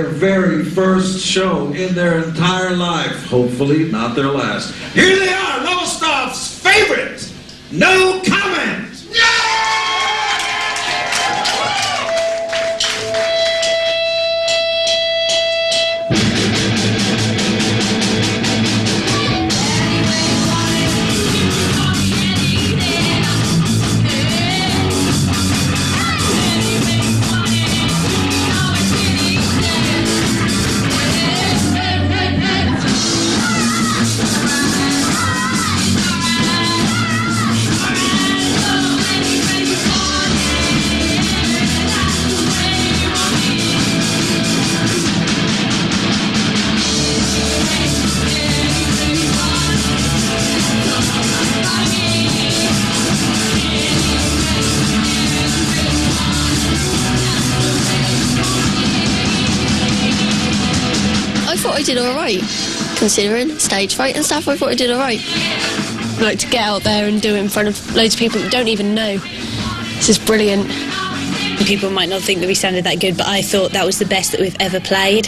their very first show in their entire life. Hopefully not their last. Here they are, Lowestoft's favorite, No Comment! I did alright, considering stage fright and stuff. I thought I did alright. Like, to get out there and do it in front of loads of people that don't even know. This is brilliant. People might not think that we sounded that good, but I thought that was the best that we've ever played.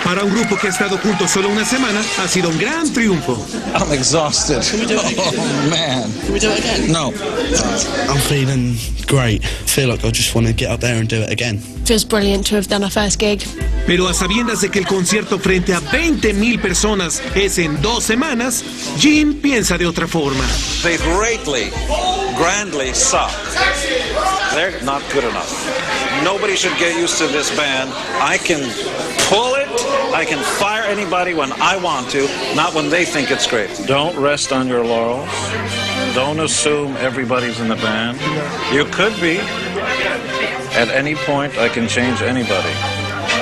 Para un grupo que ha estado juntos solo una semana, ha sido un gran triunfo. I'm exhausted. Can we do it again? Oh, man. Can we do it again? No. I'm feeling great. I feel like I just want to get up there and do it again. Feels brilliant to have done our first gig. Pero a sabiendas de que el concierto frente a 20,000 personas es en 2 semanas, Gene piensa de otra forma. They grandly suck. They're not good enough. Nobody should get used to this band. I can pull it. I can fire anybody when I want to, not when they think it's great. Don't rest on your laurels. Don't assume everybody's in the band. You could be. At any point, I can change anybody.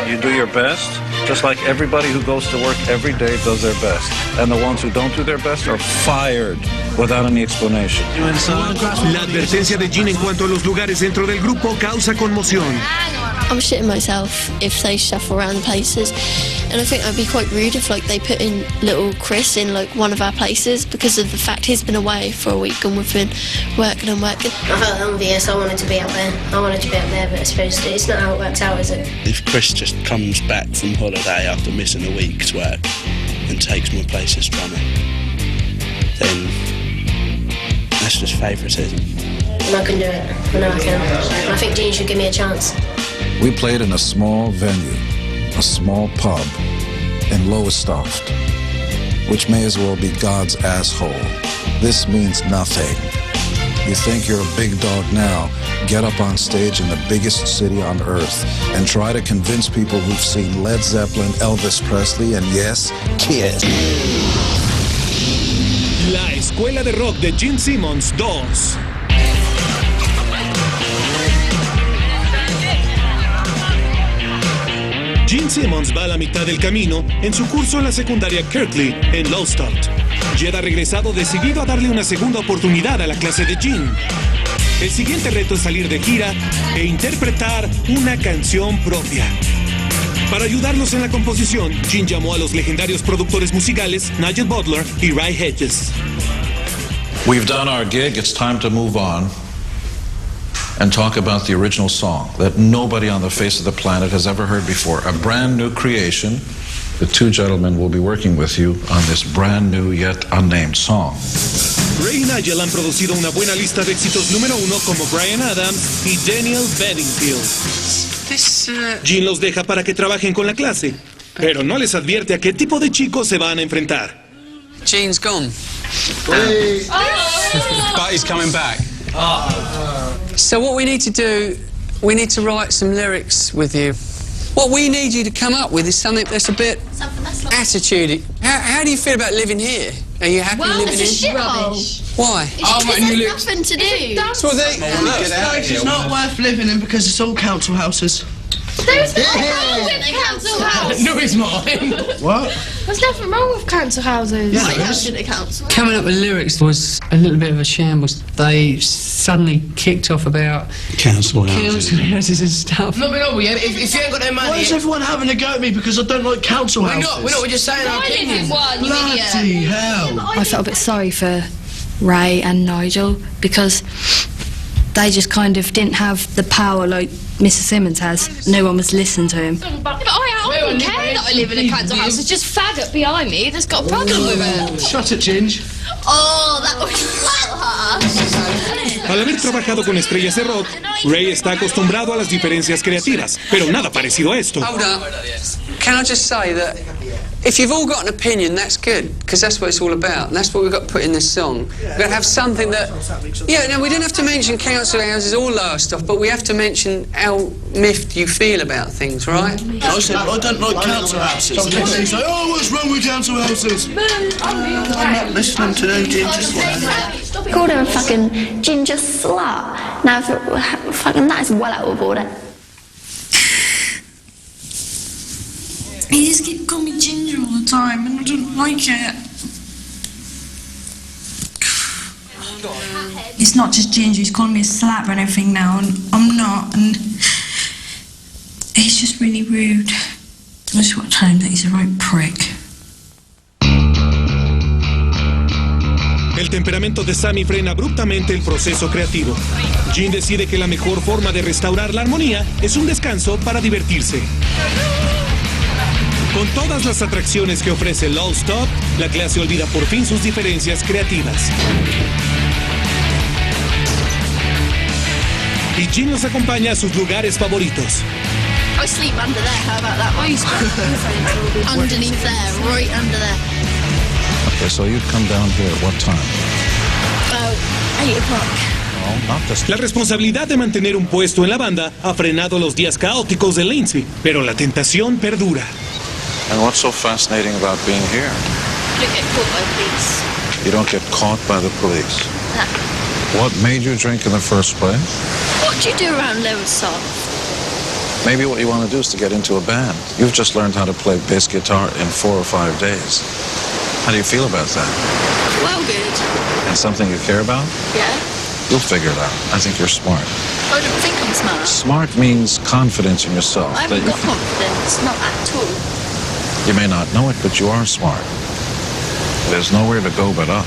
You do your best, just like everybody who goes to work every day does their best. And the ones who don't do their best are fired without any explanation. La advertencia de Gene en cuanto a los lugares dentro del grupo causa conmoción. I'm shitting myself if they shuffle around places, and I think I'd be quite rude if they put in little Chris in one of our places, because of the fact he's been away for a week and we've been working and working. I felt envious. I wanted to be up there. I wanted to be up there, but I suppose it's not how it works out, is it? If Chris just comes back from holiday after missing a week's work and takes my place as drummer, then that's just favouritism. And I can do it. I know I can. And I think Dean should give me a chance. We played in a small venue, a small pub in Lowestoft, which may as well be God's asshole. This means nothing. You think you're a big dog now, get up on stage in the biggest city on earth and try to convince people who've seen Led Zeppelin, Elvis Presley, and yes, Kiss. La Escuela de Rock de Gene Simmons 2. Gene Simmons va a la mitad del camino en su curso en la secundaria Kirkley, en Lowestoft. Jed ha regresado decidido a darle una segunda oportunidad a la clase de Gene. El siguiente reto es salir de gira e interpretar una canción propia. Para ayudarlos en la composición, Gene llamó a los legendarios productores musicales Nigel Butler y Ray Hedges. We've done our gig. It's time to move on and talk about the original song that nobody on the face of the planet has ever heard before. A brand new creation. The two gentlemen will be working with you on this brand new yet unnamed song. Ray y Nigel han producido una buena lista de éxitos número 1 como Bryan Adams y Daniel Bedingfield. Gene los deja para que trabajen con la clase, pero no les advierte a qué tipo de chicos se van a enfrentar. Gene's gone. But he's coming back. So what we need to do, we need to write some lyrics with you. What we need you to come up with is something that's a bit attitude. How do you feel about living here? Are you happy living it's a here? shithole. Why? There's nothing to do. That's what they... This place is not worth living in because it's all council houses. There's nothing wrong with council house. No, it's mine. What? There's nothing wrong with council houses. Yeah, My there house is. didn't council. Coming up with lyrics was a little bit of a shambles. They suddenly kicked off about Council houses. council houses and stuff. No, yeah. If you ain't got no money... Why is everyone having a go at me because I don't like council houses? We're not. We're just saying our opinion. Bloody hell. I felt a bit sorry for Ray and Nigel because they just kind of didn't have the power like Mr. Simmons has. No one was listening to him. But I don't care that I live in a council house. There's just faggot behind me that's got a problem with it. Shut it, Ginge. Oh, that was so harsh. Al haber trabajado con estrellas de rock, Ray está acostumbrado a las diferencias creativas, pero nada parecido a esto. Hold up. Can I just say that if you've all got an opinion, that's good, because that's what it's all about, and that's what we've got to put in this song. We've got to have something that... Yeah, no, we don't have to mention council houses or lower stuff, but we have to mention how miffed you feel about things, right? I said I don't like council houses. And they say, oh, what's wrong with council houses? I'm not listening to no ginger slut. Called him a fucking ginger slut. Now, fucking that is well overboard. He just keep calling me Ginger all the time and I don't like it. It's not just Ginger, he's calling me a slapper and everything now, and I'm not, and he's just really rude. I just want to tell him that he's a right prick. El temperamento de Sammy frena abruptamente el proceso creativo. Jean decide que la mejor forma de restaurar la armonía es un descanso para divertirse. Con todas las atracciones que ofrece Low Stop, la clase olvida por fin sus diferencias creativas. Y Jean los acompaña a sus lugares favoritos. I sleep under there, how about that one? Underneath there, right under there. Okay, so you'd come down here at what time? About 8 o'clock. No, not this. La responsabilidad de mantener un puesto en la banda ha frenado los días caóticos de Lindsay, pero la tentación perdura. And what's so fascinating about being here? You don't get caught by the police. You don't get caught by the police. Nah. What made you drink in the first place? What do you do around Lowestoft? Maybe what you want to do is to get into a band. You've just learned how to play bass guitar in 4 or 5 days. How do you feel about that? Well, good. And something you care about? Yeah. You'll figure it out. I think you're smart. I don't think I'm smart. Smart means confidence in yourself. I haven't got confidence, not at all. You may not know it, but you are smart. There's nowhere to go but up,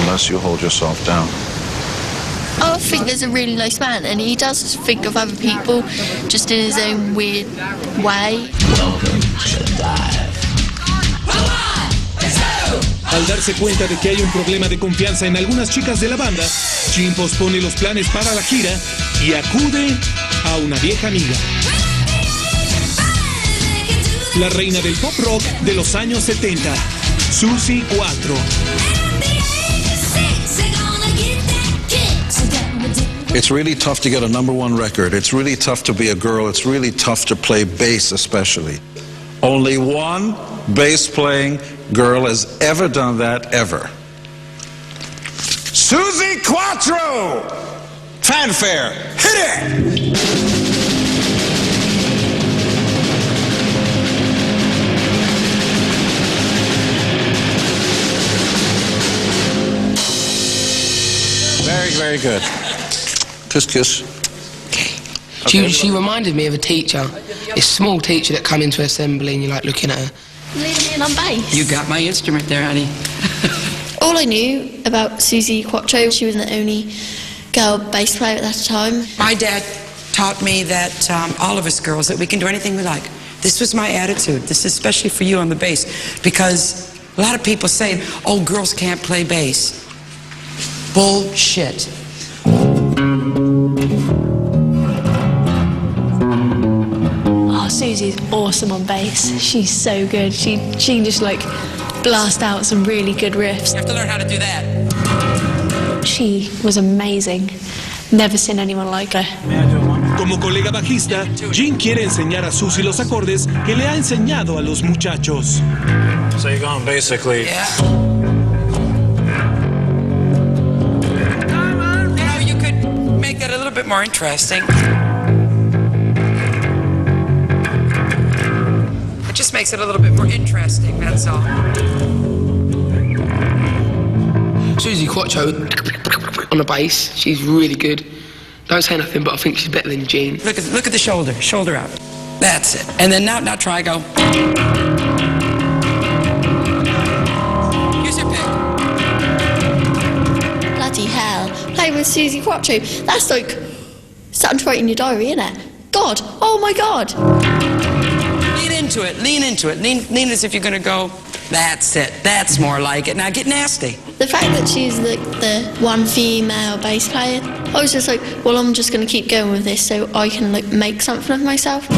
unless you hold yourself down. I think there's a really nice man, and he does think of other people just in his own weird way. Welcome to Dive. Al darse cuenta de que hay un problema de confianza en algunas chicas de la banda, Jean pospone los planes para la gira y acude a una vieja amiga. La reina del pop rock de los años 70, Susie 4. It's really tough to get a #1 record. It's really tough to be a girl. It's really tough to play bass especially. Only one bass-playing girl has ever done that, ever. Susie Quattro! Fanfare, hit it! Very, very good. Kiss, kiss. She reminded me of a teacher, a small teacher that come into assembly and you're like looking at her. Leaving me on bass. You got my instrument there, honey. All I knew about Susie Quattro, she was the only girl bass player at that time. My dad taught me that all of us girls, that we can do anything we like. This was my attitude. This is especially for you on the bass, because a lot of people say, oh, girls can't play bass. Bullshit. Oh, Susie's awesome on bass. She's so good. She can just like blast out some really good riffs. You have to learn how to do that. She was amazing. Never seen anyone like her. Como colega bajista, Jean quiere enseñar a Susie los acordes que le ha enseñado a los muchachos. So you're going basically... Yeah. You know, you could make that a little bit more interesting. makes it a little bit more interesting, that's all. Susie Quattro on the bass, she's really good. Don't say nothing, but I think she's better than Jean. Look at the shoulder out. That's it. And then now try, go. Use your pick. Bloody hell. Playing with Susie Quattro. That's like something to write in your diary, isn't it? God. Oh my God. Lean into it. Lean as if you're going to go. That's it. That's more like it. Now get nasty. The fact that she's the one female bass player, I was just like, well, I'm just going to keep going with this so I can like make something of myself.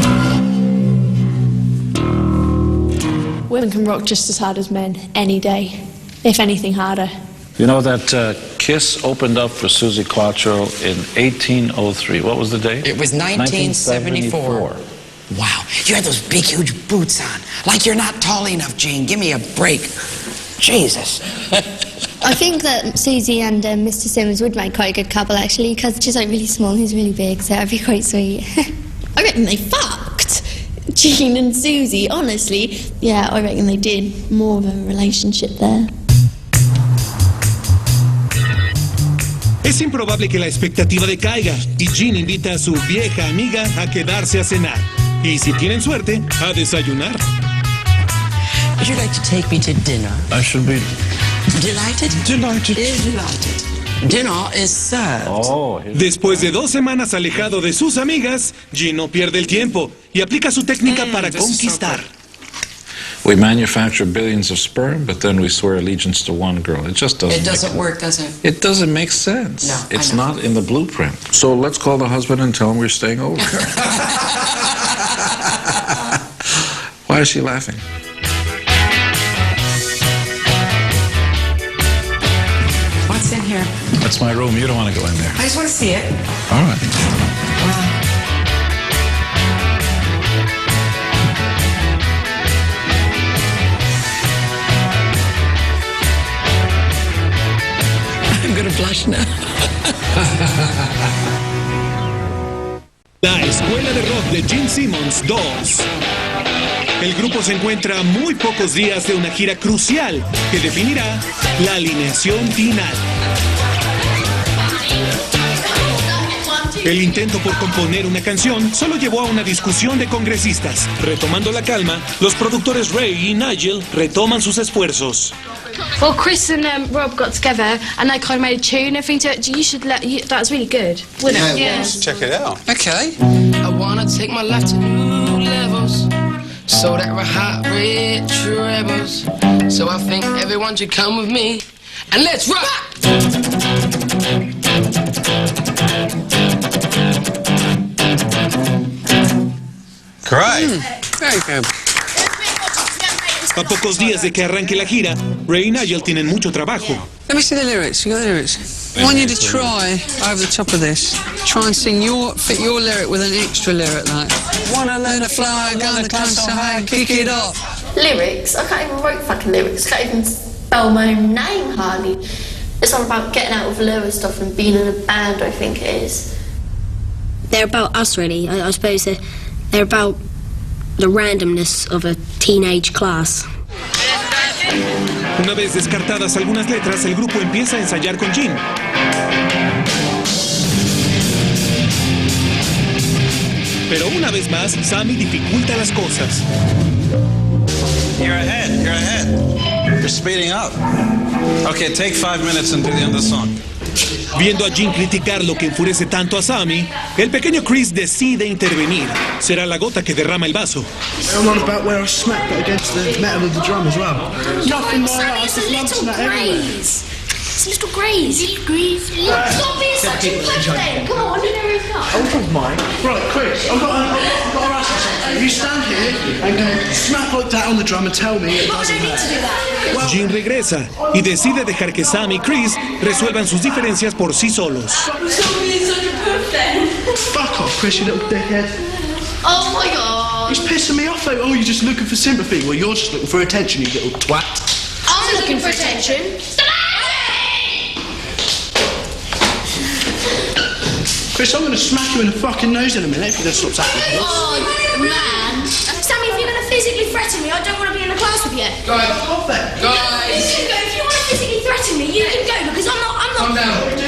Women can rock just as hard as men any day, if anything harder. You know that Kiss opened up for Susie Quattro in 1803. What was the date? It was 1974. Wow, you had those big, huge boots on. Like you're not tall enough, Jean. Give me a break. Jesus. I think that Susie and Mr. Simmons would make quite a good couple, actually, because she's like really small and he's really big, so that'd be quite sweet. I reckon they fucked. Jean and Susie, honestly. Yeah, I reckon they did. More of a relationship there. Es improbable que la expectativa decaiga y Jean invita a su vieja amiga a quedarse a cenar. Y si tienen suerte, a desayunar. Would you like to take me to dinner? I should be Delighted? delighted. Delighted. Dinner is served. Oh, Después de 2 semanas alejado de sus amigas, Jean no pierde el tiempo y aplica su técnica para conquistar. We manufacture billions of sperm, but then we swear allegiance to one girl. It just doesn't. It doesn't work, does it? It doesn't make sense. No, it's I know. not in the blueprint. So let's call the husband and tell him we're staying over. Why is she laughing? What's in here? That's my room. You don't want to go in there. I just want to see it. All right. I'm going to blush now. La Escuela de Rock de Gene Simmons 2. El grupo se encuentra a muy pocos días de una gira crucial que definirá la alineación final. El intento por componer una canción solo llevó a una discusión de congresistas. Retomando la calma, los productores Ray y Nigel retoman sus esfuerzos. Well, Chris and Rob got together and they kind of made a tune. I think you should that's really good. Wouldn't it? Yeah. Check it out. Okay. I wanna take my life to new levels, so that my heart rate trebles. So I think everyone should come with me and let's rock! Great. Very good. A pocos días de que arranque la gira, Ray y Nigel tienen mucho trabajo. Let me see the lyrics. You got the lyrics? I want you to try over the top of this. Try and fit your lyric with an extra lyric, like wanna let a fly, gonna climb so high, kick it off. Lyrics? I can't even write fucking lyrics. I can't even spell my own name hardly. It's all about getting out of lower stuff and being in a band, I think it is. They're about us, really. I suppose they're about the randomness of a teenage class. Una vez descartadas algunas letras, el grupo empieza a ensayar con Jean. Pero una vez más, Sammy dificulta las cosas. You're ahead. You're speeding up. Okay, take 5 minutes and do the end of the song. Viendo a Jean criticar lo que enfurece tanto a Sammy, el pequeño Chris decide intervenir. Será la gota que derrama el vaso. I'm on about where I smacked it against the metal of the drum as well. Nothing more Sammy's a little graze. It's a little graze. Stop being such a pussy. Come on, Oh my. Right, Chris, I've got to ask you something. You stand here and go smack like that on the drum and tell me it doesn't hurt. Jean regresa y decide dejar que Sam y Chris resuelvan sus diferencias por sí solos. Fuck off, Chris, you little dickhead. Oh my God. He's pissing me off though. Oh, you're just looking for sympathy. Well, you're just looking for attention, you little twat. I'm looking for attention. Chris, I'm going to smack you in the fucking nose in a minute if you don't stop tapping. Oh, man. Sammy, if you're going to physically threaten me, I don't want to be in the class with you. Guys, You can go. If you want to physically threaten me, you can go because I'm not. calm down.